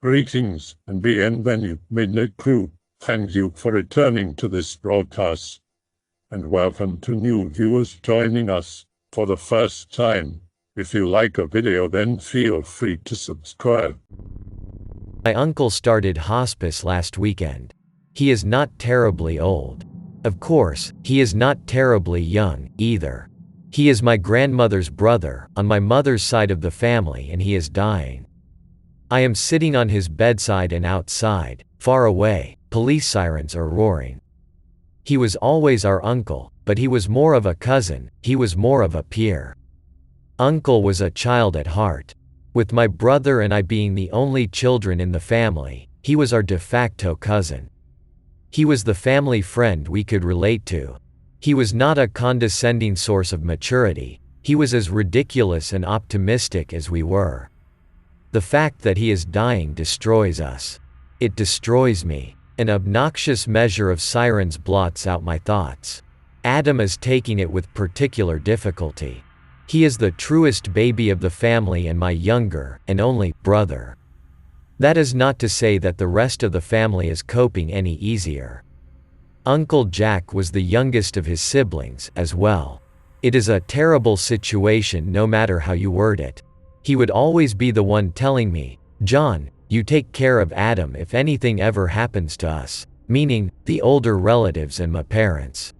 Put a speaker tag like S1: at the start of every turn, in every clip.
S1: Greetings and bienvenue crew. Thank you for returning to this broadcast, and welcome to new viewers joining us for the first time. If you like a video, then feel free to subscribe.
S2: My uncle started hospice last weekend. He is not terribly old. Of course, he is not terribly young, either. He is my grandmother's brother, on my mother's side of the family, and he is dying. I am sitting on his bedside, and outside, far away, police sirens are roaring. He was always our uncle, but he was more of a cousin, he was more of a peer. Uncle was a child at heart. With my brother and I being the only children in the family, he was our de facto cousin. He was the family friend we could relate to. He was not a condescending source of maturity, he was as ridiculous and optimistic as we were. The fact that he is dying destroys us. It destroys me. An obnoxious measure of sirens blots out my thoughts. Adam is taking it with particular difficulty. He is the truest baby of the family and my younger, and only, brother. That is not to say that the rest of the family is coping any easier. Uncle Jack was the youngest of his siblings, as well. It is a terrible situation no matter how you word it. He would always be the one telling me, "John, you take care of Adam if anything ever happens to us," meaning, the older relatives and my parents.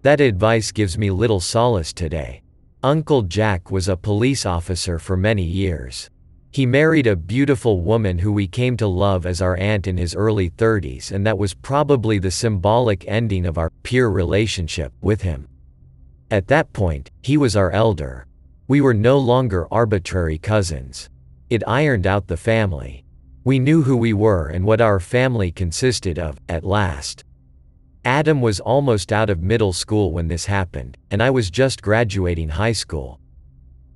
S2: That advice gives me little solace today. Uncle Jack was a police officer for many years. He married a beautiful woman who we came to love as our aunt in his early 30s, and that was probably the symbolic ending of our peer relationship with him. At that point, he was our elder. We were no longer arbitrary cousins. It ironed out the family. We knew who we were and what our family consisted of, at last. Adam was almost out of middle school when this happened, and I was just graduating high school.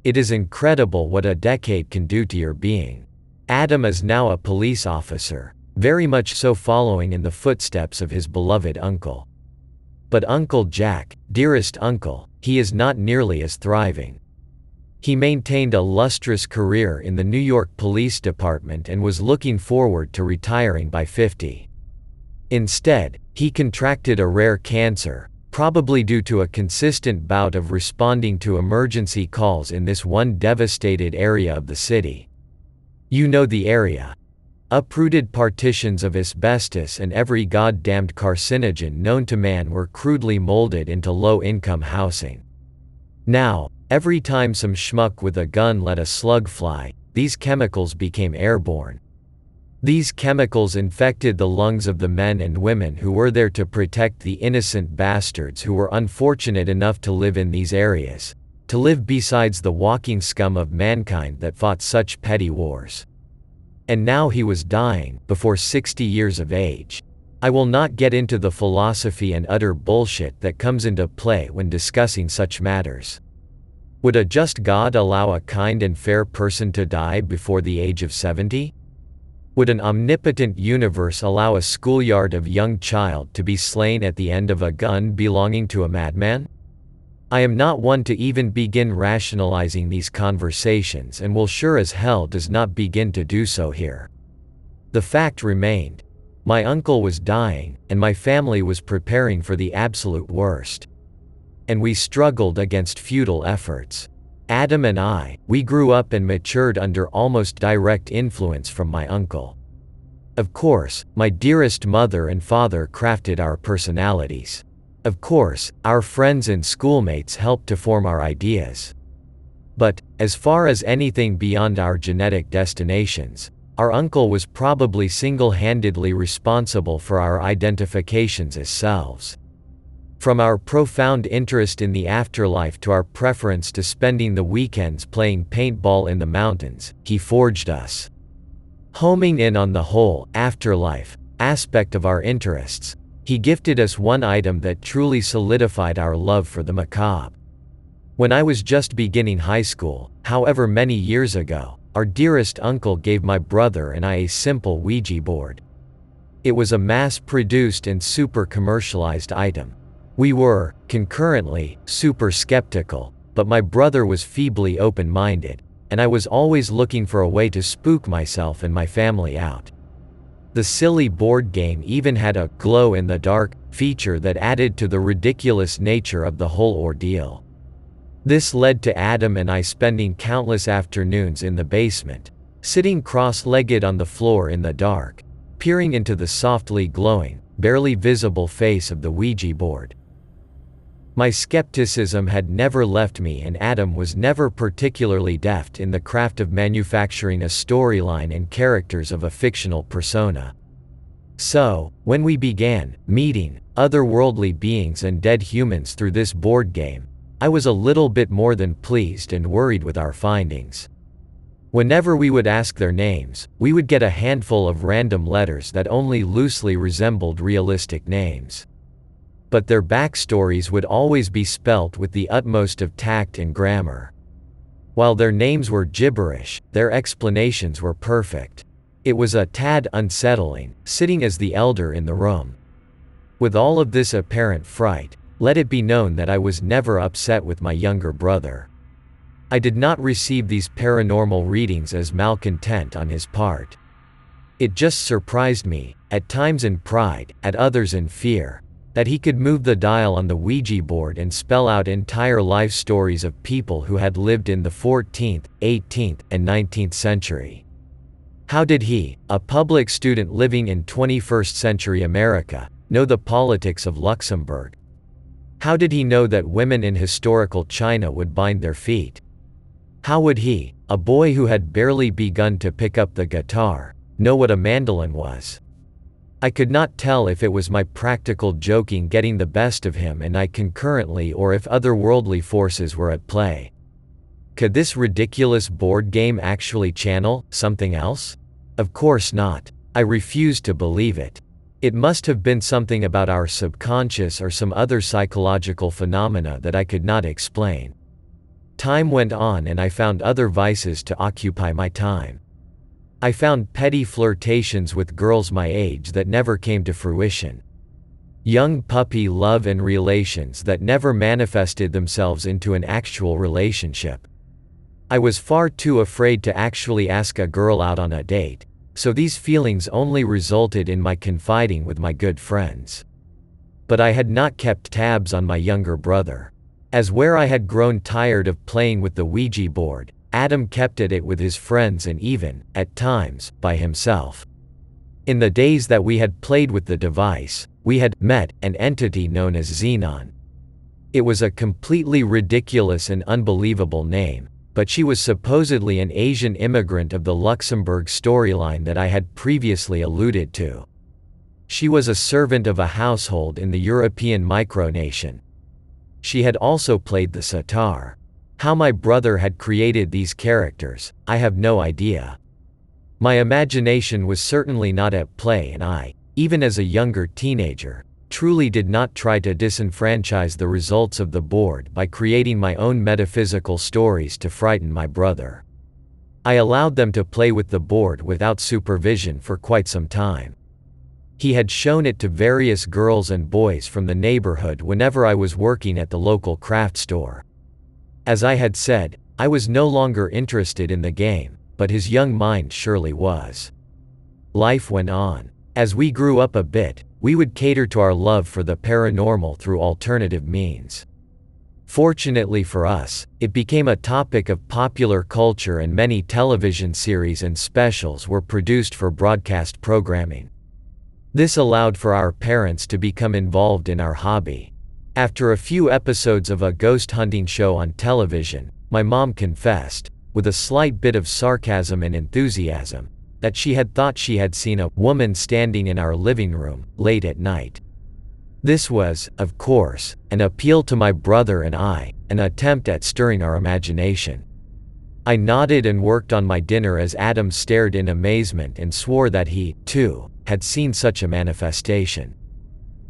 S2: It is incredible what a decade can do to your being. Adam is now a police officer, very much so following in the footsteps of his beloved uncle. But Uncle Jack, dearest uncle, he is not nearly as thriving. He maintained a lustrous career in the New York Police Department and was looking forward to retiring by 50. Instead, he contracted a rare cancer, probably due to a consistent bout of responding to emergency calls in this one devastated area of the city. You know the area. Uprooted partitions of asbestos and every goddamned carcinogen known to man were crudely molded into low-income housing. Now, every time some schmuck with a gun let a slug fly, these chemicals became airborne. These chemicals infected the lungs of the men and women who were there to protect the innocent bastards who were unfortunate enough to live in these areas, to live besides the walking scum of mankind that fought such petty wars. And now he was dying, before 60 years of age. I will not get into the philosophy and utter bullshit that comes into play when discussing such matters. Would a just God allow a kind and fair person to die before the age of 70? Would an omnipotent universe allow a schoolyard of young child to be slain at the end of a gun belonging to a madman? I am not one to even begin rationalizing these conversations, and will sure as hell does not begin to do so here. The fact remained. My uncle was dying, and my family was preparing for the absolute worst. And we struggled against futile efforts. Adam and I, we grew up and matured under almost direct influence from my uncle. Of course, my dearest mother and father crafted our personalities. Of course, our friends and schoolmates helped to form our ideas. But, as far as anything beyond our genetic destinations, our uncle was probably single-handedly responsible for our identifications as selves. From our profound interest in the afterlife to our preference to spending the weekends playing paintball in the mountains, he forged us. Homing in on the whole afterlife aspect of our interests, he gifted us one item that truly solidified our love for the macabre. When I was just beginning high school, however many years ago, our dearest uncle gave my brother and I a simple Ouija board. It was a mass-produced and super-commercialized item. We were, concurrently, super skeptical, but my brother was feebly open-minded. and I was always looking for a way to spook myself and my family out. The silly board game even had a glow-in-the-dark feature that added to the ridiculous nature of the whole ordeal. This led to Adam and I spending countless afternoons in the basement, sitting cross-legged on the floor in the dark, peering into the softly glowing, barely visible face of the Ouija board. My skepticism had never left me, and Adam was never particularly deft in the craft of manufacturing a storyline and characters of a fictional persona. So, when we began meeting otherworldly beings and dead humans through this board game, I was a little bit more than pleased and worried with our findings. Whenever we would ask their names, we would get a handful of random letters that only loosely resembled realistic names. But their backstories would always be spelt with the utmost of tact and grammar. While their names were gibberish, their explanations were perfect. It was a tad unsettling, sitting as the elder in the room. With all of this apparent fright, let it be known that I was never upset with my younger brother. I did not receive these paranormal readings as malcontent on his part. It just surprised me, at times in pride, at others in fear, that he could move the dial on the Ouija board and spell out entire life stories of people who had lived in the 14th, 18th, and 19th century. How did he, a public student living in 21st century America, know the politics of Luxembourg? How did he know that women in historical China would bind their feet? How would he, a boy who had barely begun to pick up the guitar, know what a mandolin was? I could not tell if it was my practical joking getting the best of him and I concurrently, or if otherworldly forces were at play. Could this ridiculous board game actually channel something else? Of course not. I refused to believe it. It must have been something about our subconscious or some other psychological phenomena that I could not explain. Time went on and I found other vices to occupy my time. I found petty flirtations with girls my age that never came to fruition. Young puppy love and relations that never manifested themselves into an actual relationship. I was far too afraid to actually ask a girl out on a date, so these feelings only resulted in my confiding with my good friends. But I had not kept tabs on my younger brother. As where I had grown tired of playing with the Ouija board, Adam kept at it with his friends and even, at times, by himself. In the days that we had played with the device, we had met an entity known as Xenon. It was a completely ridiculous and unbelievable name, but she was supposedly an Asian immigrant of the Luxembourg storyline that I had previously alluded to. She was a servant of a household in the European micronation. She had also played the sitar. How my brother had created these characters, I have no idea. My imagination was certainly not at play, and I, even as a younger teenager, truly did not try to disenfranchise the results of the board by creating my own metaphysical stories to frighten my brother. I allowed them to play with the board without supervision for quite some time. He had shown it to various girls and boys from the neighborhood whenever I was working at the local craft store. As I had said, I was no longer interested in the game, but his young mind surely was. Life went on. As we grew up a bit, we would cater to our love for the paranormal through alternative means. Fortunately for us, it became a topic of popular culture and many television series and specials were produced for broadcast programming. This allowed for our parents to become involved in our hobby. After a few episodes of a ghost hunting show on television, my mom confessed, with a slight bit of sarcasm and enthusiasm, that she had thought she had seen a woman standing in our living room late at night. This was, of course, an appeal to my brother and I, an attempt at stirring our imagination. I nodded and worked on my dinner as Adam stared in amazement and swore that he, too, had seen such a manifestation.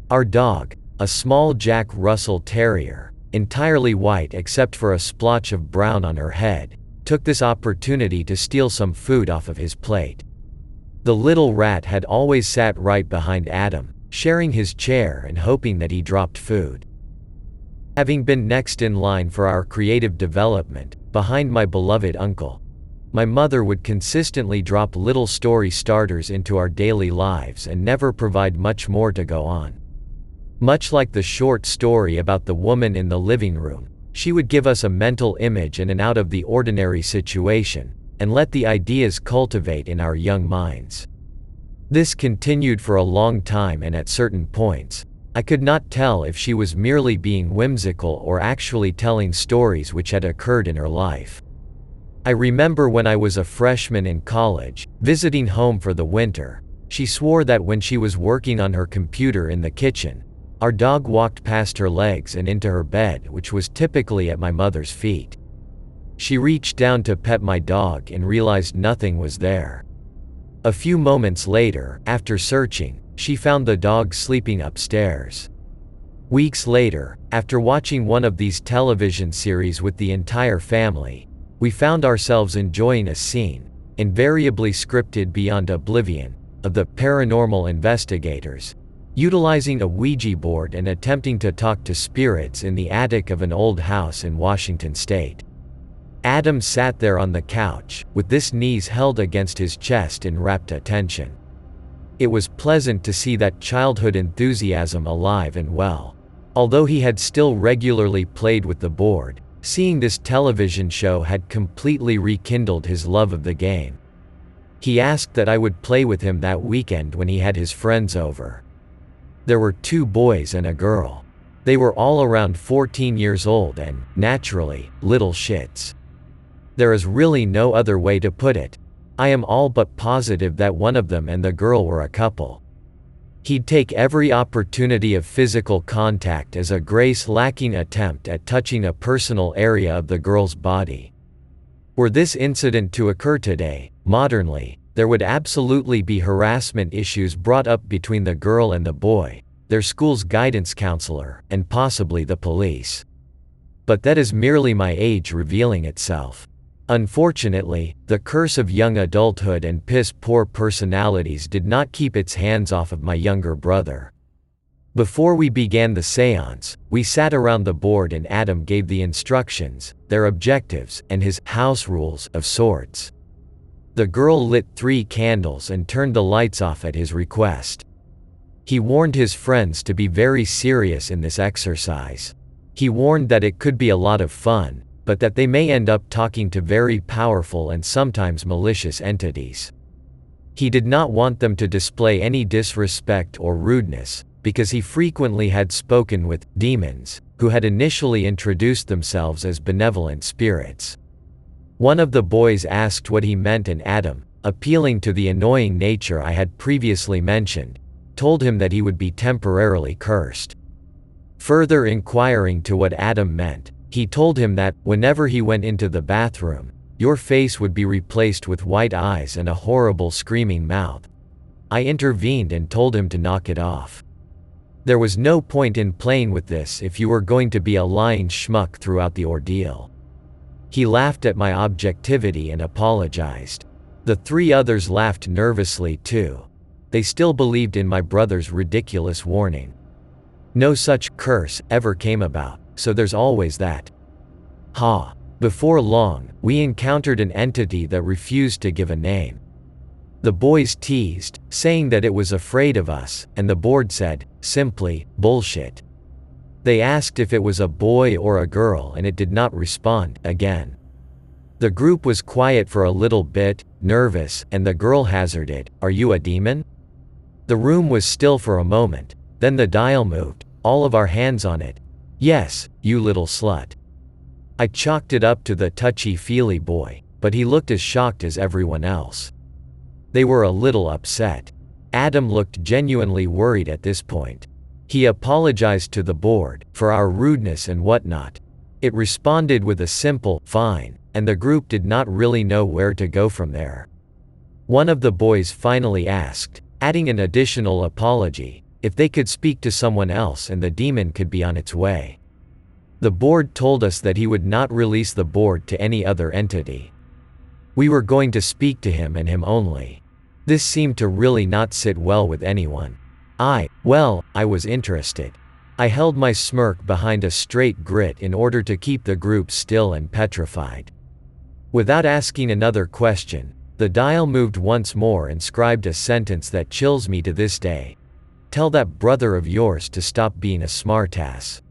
S2: Our dog, a small Jack Russell Terrier, entirely white except for a splotch of brown on her head, took this opportunity to steal some food off of his plate. The little rat had always sat right behind Adam, sharing his chair and hoping that he dropped food. Having been next in line for our creative development, behind my beloved uncle, My mother would consistently drop little story starters into our daily lives and never provide much more to go on. Much like the short story about the woman in the living room, she would give us a mental image and an out-of-the-ordinary situation, and let the ideas cultivate in our young minds. This continued for a long time, and at certain points, I could not tell if she was merely being whimsical or actually telling stories which had occurred in her life. I remember when I was a freshman in college, visiting home for the winter, she swore that when she was working on her computer in the kitchen, our dog walked past her legs and into her bed, which was typically at my mother's feet. She reached down to pet my dog and realized nothing was there. A few moments later, after searching, she found the dog sleeping upstairs. Weeks later, after watching one of these television series with the entire family, we found ourselves enjoying a scene, invariably scripted beyond oblivion, of the paranormal investigators, utilizing a Ouija board and attempting to talk to spirits in the attic of an old house in Washington state. Adam sat there on the couch, with his knees held against his chest in rapt attention. It was pleasant to see that childhood enthusiasm alive and well. Although he had still regularly played with the board, seeing this television show had completely rekindled his love of the game. He asked that I would play with him that weekend when he had his friends over. There were 2 boys and a girl. They were all around 14 years old and, naturally, little shits. There is really no other way to put it. I am all but positive that one of them and the girl were a couple. He'd take every opportunity of physical contact as a grace-lacking attempt at touching a personal area of the girl's body. Were this incident to occur today, modernly, there would absolutely be harassment issues brought up between the girl and the boy, their school's guidance counselor, and possibly the police. But that is merely my age revealing itself. Unfortunately, the curse of young adulthood and piss-poor personalities did not keep its hands off of my younger brother. Before we began the seance, we sat around the board and Adam gave the instructions, their objectives, and his house rules of sorts. The girl lit 3 candles and turned the lights off at his request. He warned his friends to be very serious in this exercise. He warned that it could be a lot of fun, but that they may end up talking to very powerful and sometimes malicious entities. He did not want them to display any disrespect or rudeness, because he frequently had spoken with demons, who had initially introduced themselves as benevolent spirits. One of the boys asked what he meant, and Adam, appealing to the annoying nature I had previously mentioned, told him that he would be temporarily cursed. Further inquiring to what Adam meant, he told him that, whenever he went into the bathroom, your face would be replaced with white eyes and a horrible screaming mouth. I intervened and told him to knock it off. There was no point in playing with this if you were going to be a lying schmuck throughout the ordeal. He laughed at my objectivity and apologized. The 3 others laughed nervously too. They still believed in my brother's ridiculous warning. No such curse ever came about, so there's always that. Before long, we encountered an entity that refused to give a name. The boys teased, saying that it was afraid of us, and the board said, simply, bullshit. They asked if it was a boy or a girl, and it did not respond again. The group was quiet for a little bit, nervous, and the girl hazarded, "Are you a demon?" The room was still for a moment, then the dial moved, all of our hands on it. "Yes, you little slut." I chalked it up to the touchy-feely boy, but he looked as shocked as everyone else. They were a little upset. Adam looked genuinely worried at this point. He apologized to the board for our rudeness and whatnot. It responded with a simple, "Fine," and the group did not really know where to go from there. One of the boys finally asked, adding an additional apology, if they could speak to someone else and the demon could be on its way. The board told us that he would not release the board to any other entity. We were going to speak to him and him only. This seemed to really not sit well with anyone. I was interested. I held my smirk behind a straight grit in order to keep the group still and petrified. Without asking another question, the dial moved once more and scribed a sentence that chills me to this day. Tell that brother of yours to stop being a smartass.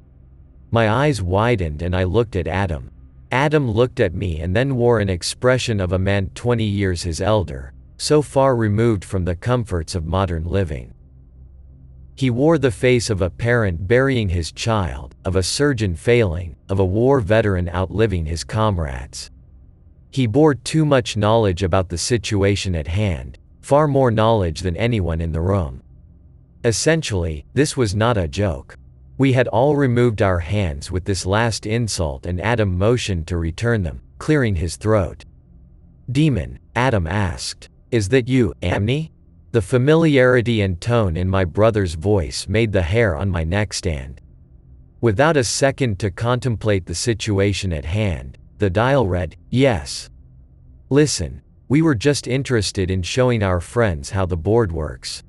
S2: My eyes widened and I looked at Adam. Adam looked at me and then wore an expression of a man 20 years his elder, so far removed from the comforts of modern living. He wore the face of a parent burying his child, of a surgeon failing, of a war veteran outliving his comrades. He bore too much knowledge about the situation at hand, far more knowledge than anyone in the room. Essentially, this was not a joke. We had all removed our hands with this last insult and Adam motioned to return them, clearing his throat. "Demon," Adam asked, "is that you, Amni?" The familiarity and tone in my brother's voice made the hair on my neck stand. Without a second to contemplate the situation at hand, the dial read, "Yes. Listen, we were just interested in showing our friends how the board works.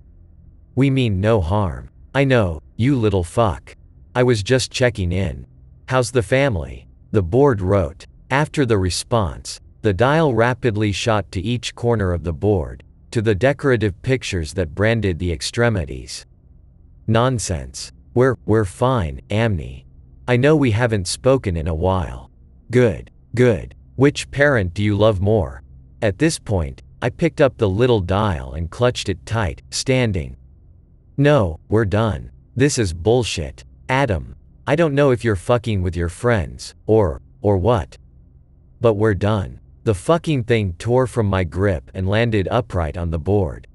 S2: We mean no harm. I know, you little fuck. I was just checking in. How's the family?" The board wrote. After the response, the dial rapidly shot to each corner of the board, to the decorative pictures that branded the extremities. "Nonsense. We're fine, Amni. I know we haven't spoken in a while. Good. Good. Which parent do you love more?" At this point, I picked up the little dial and clutched it tight, standing. "No, we're done. This is bullshit. Adam, I don't know if you're fucking with your friends, or what. But we're done." The fucking thing tore from my grip and landed upright on the board.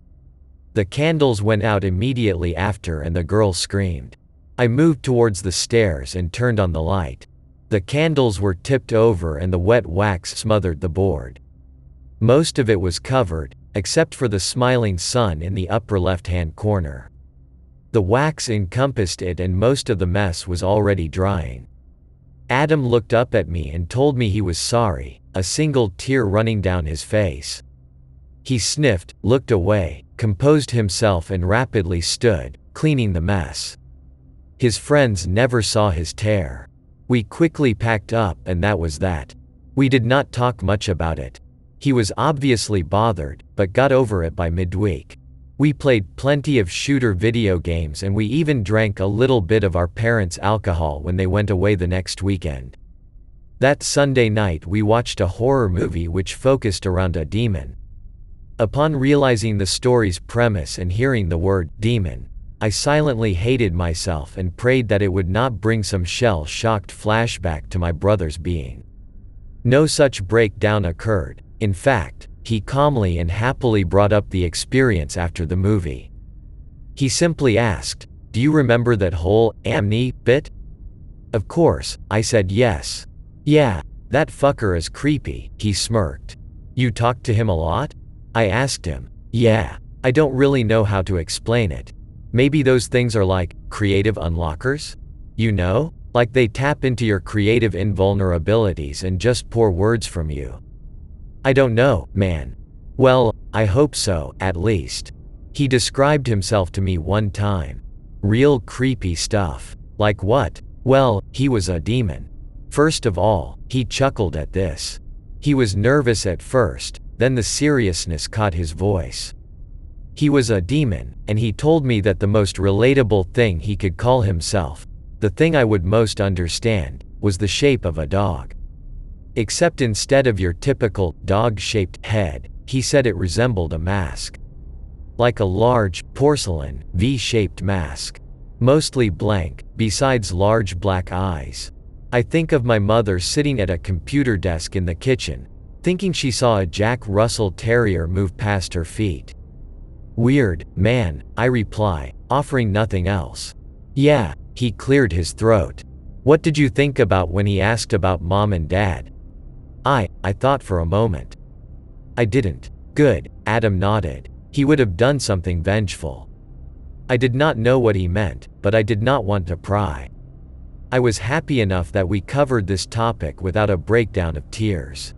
S2: The candles went out immediately after and the girl screamed. I moved towards the stairs and turned on the light. The candles were tipped over and the wet wax smothered the board. Most of it was covered, except for the smiling sun in the upper left-hand corner. The wax encompassed it and most of the mess was already drying. Adam looked up at me and told me he was sorry, a single tear running down his face. He sniffed, looked away, composed himself and rapidly stood, cleaning the mess. His friends never saw his tear. We quickly packed up and that was that. We did not talk much about it. He was obviously bothered, but got over it by midweek. We played plenty of shooter video games and we even drank a little bit of our parents' alcohol when they went away the next weekend. That Sunday night we watched a horror movie which focused around a demon. Upon realizing the story's premise and hearing the word demon, I silently hated myself and prayed that it would not bring some shell-shocked flashback to my brother's being. No such breakdown occurred. In fact, he calmly and happily brought up the experience after the movie. He simply asked, "Do you remember that whole Amni bit?" Of course, I said yes. "Yeah, that fucker is creepy," he smirked. "You talked to him a lot?" I asked him. "Yeah, I don't really know how to explain it. Maybe those things are like creative unlockers? You know, like they tap into your creative invulnerabilities and just pour words from you." "I don't know, man." "Well, I hope so, at least. He described himself to me one time. Real creepy stuff." "Like what?" "Well, he was a demon. First of all, he chuckled at this. He was nervous at first, then the seriousness caught his voice. He was a demon, and he told me that the most relatable thing he could call himself, the thing I would most understand, was the shape of a dog. Except instead of your typical dog-shaped head, he said it resembled a mask. Like a large, porcelain, V-shaped mask. Mostly blank, besides large black eyes. I think of my mother sitting at a computer desk in the kitchen, thinking she saw a Jack Russell Terrier move past her feet. "Weird, man," I reply, offering nothing else. "Yeah," he cleared his throat. "What did you think about when he asked about mom and dad?" I thought for a moment. "I didn't." "Good," Adam nodded. He would have done something vengeful. I did not know what he meant, but I did not want to pry. I was happy enough that we covered this topic without a breakdown of tears.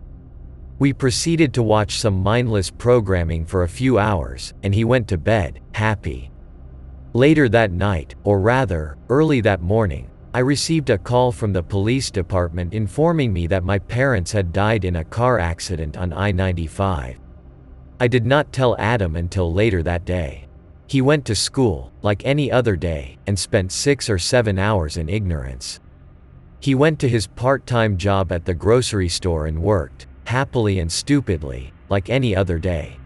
S2: We proceeded to watch some mindless programming for a few hours, and he went to bed, happy. Later that night, or rather, early that morning, I received a call from the police department informing me that my parents had died in a car accident on I-95. I did not tell Adam until later that day. He went to school, like any other day, and spent 6 or 7 hours in ignorance. He went to his part-time job at the grocery store and worked, happily and stupidly, like any other day.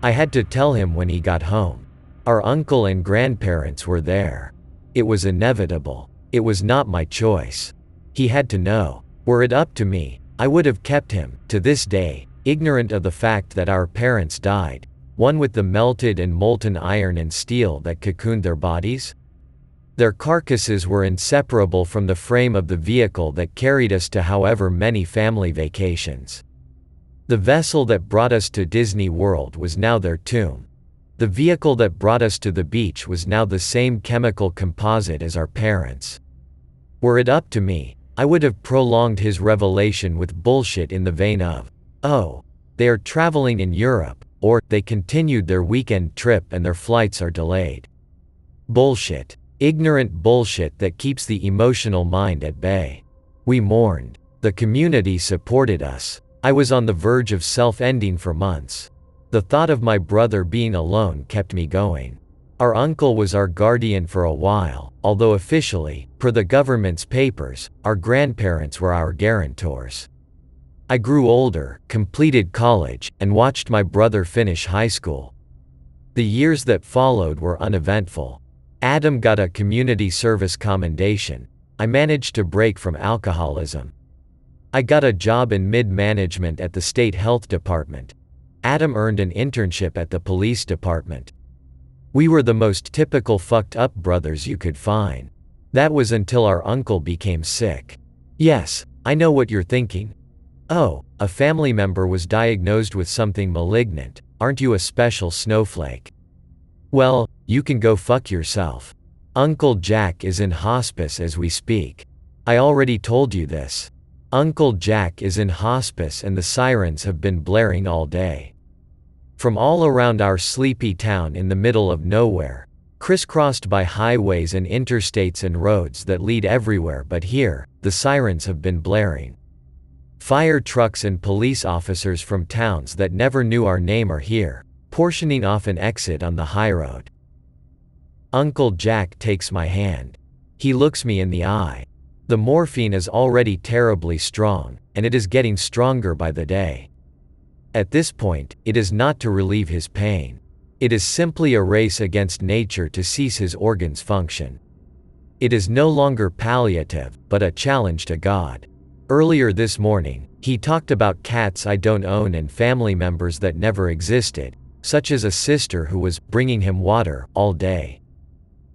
S2: I had to tell him when he got home. Our uncle and grandparents were there. It was inevitable. It was not my choice. He had to know. Were it up to me, I would have kept him, to this day, ignorant of the fact that our parents died, one with the melted and molten iron and steel that cocooned their bodies. Their carcasses were inseparable from the frame of the vehicle that carried us to however many family vacations. The vessel that brought us to Disney World was now their tomb. The vehicle that brought us to the beach was now the same chemical composite as our parents. Were it up to me, I would have prolonged his revelation with bullshit in the vein of, "Oh, they are traveling in Europe," or "they continued their weekend trip and their flights are delayed." Bullshit. Ignorant bullshit that keeps the emotional mind at bay. We mourned. The community supported us. I was on the verge of self-ending for months. The thought of my brother being alone kept me going. Our uncle was our guardian for a while, although officially, per the government's papers, our grandparents were our guarantors. I grew older, completed college, and watched my brother finish high school. The years that followed were uneventful. Adam got a community service commendation. I managed to break from alcoholism. I got a job in mid-management at the state health department. Adam earned an internship at the police department. We were the most typical fucked up brothers you could find. That was until our uncle became sick. Yes, I know what you're thinking. Oh, a family member was diagnosed with something malignant. Aren't you a special snowflake? Well, you can go fuck yourself. Uncle Jack is in hospice as we speak. I already told you this. Uncle Jack is in hospice and the sirens have been blaring all day. From all around our sleepy town in the middle of nowhere, crisscrossed by highways and interstates and roads that lead everywhere but here, the sirens have been blaring. Fire trucks and police officers from towns that never knew our name are here, portioning off an exit on the high road. Uncle Jack takes my hand. He looks me in the eye. The morphine is already terribly strong, and it is getting stronger by the day. At this point, it is not to relieve his pain. It is simply a race against nature to cease his organs' function. It is no longer palliative, but a challenge to God. Earlier this morning, he talked about cats I don't own and family members that never existed, such as a sister who was bringing him water all day.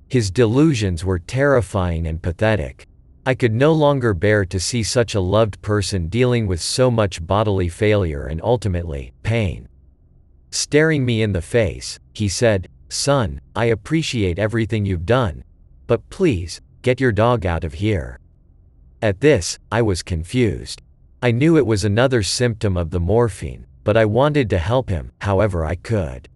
S2: His delusions were terrifying and pathetic. I could no longer bear to see such a loved person dealing with so much bodily failure and ultimately, pain. Staring me in the face, he said, "Son, I appreciate everything you've done. But please, get your dog out of here." At this, I was confused. I knew it was another symptom of the morphine, but I wanted to help him, however I could.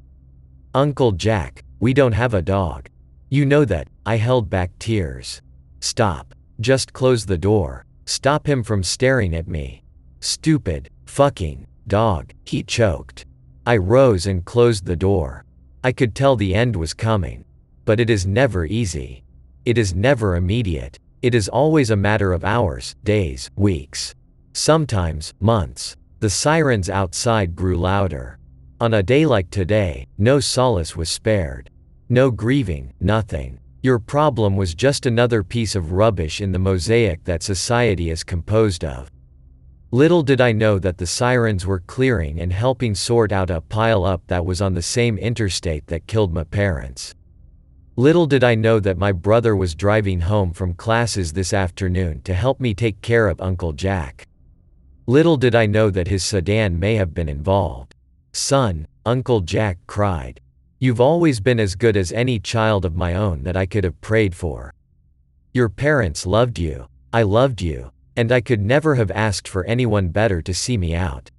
S2: "Uncle Jack, we don't have a dog. You know that." I held back tears. "Stop. Just close the door. Stop him from staring at me." "Stupid, fucking dog," he choked. I rose and closed the door. I could tell the end was coming. But it is never easy. It is never immediate. It is always a matter of hours, days, weeks. Sometimes, months. The sirens outside grew louder. On a day like today, no solace was spared. No grieving, nothing. Your problem was just another piece of rubbish in the mosaic that society is composed of. Little did I know that the sirens were clearing and helping sort out a pile-up that was on the same interstate that killed my parents. Little did I know that my brother was driving home from classes this afternoon to help me take care of Uncle Jack. Little did I know that his sedan may have been involved. "Son," Uncle Jack cried. "You've always been as good as any child of my own that I could have prayed for. Your parents loved you. I loved you. And I could never have asked for anyone better to see me out.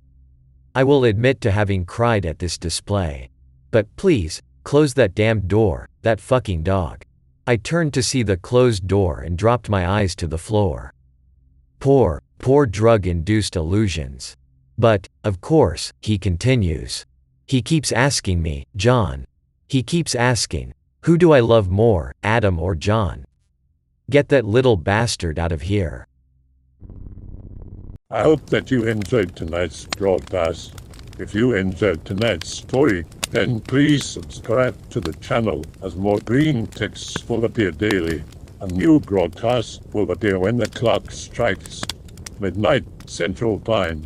S2: I will admit to having cried at this display. But please, close that damned door, that fucking dog." I turned to see the closed door and dropped my eyes to the floor. Poor drug-induced illusions. But, of course, he continues. He keeps asking me, John. He keeps asking, who do I love more, Adam or John? Get that little bastard out of here.
S1: I hope that you enjoyed tonight's broadcast. If you enjoyed tonight's story, then please subscribe to the channel as more Greentext will appear daily. A new broadcast will appear when the clock strikes midnight Central Time.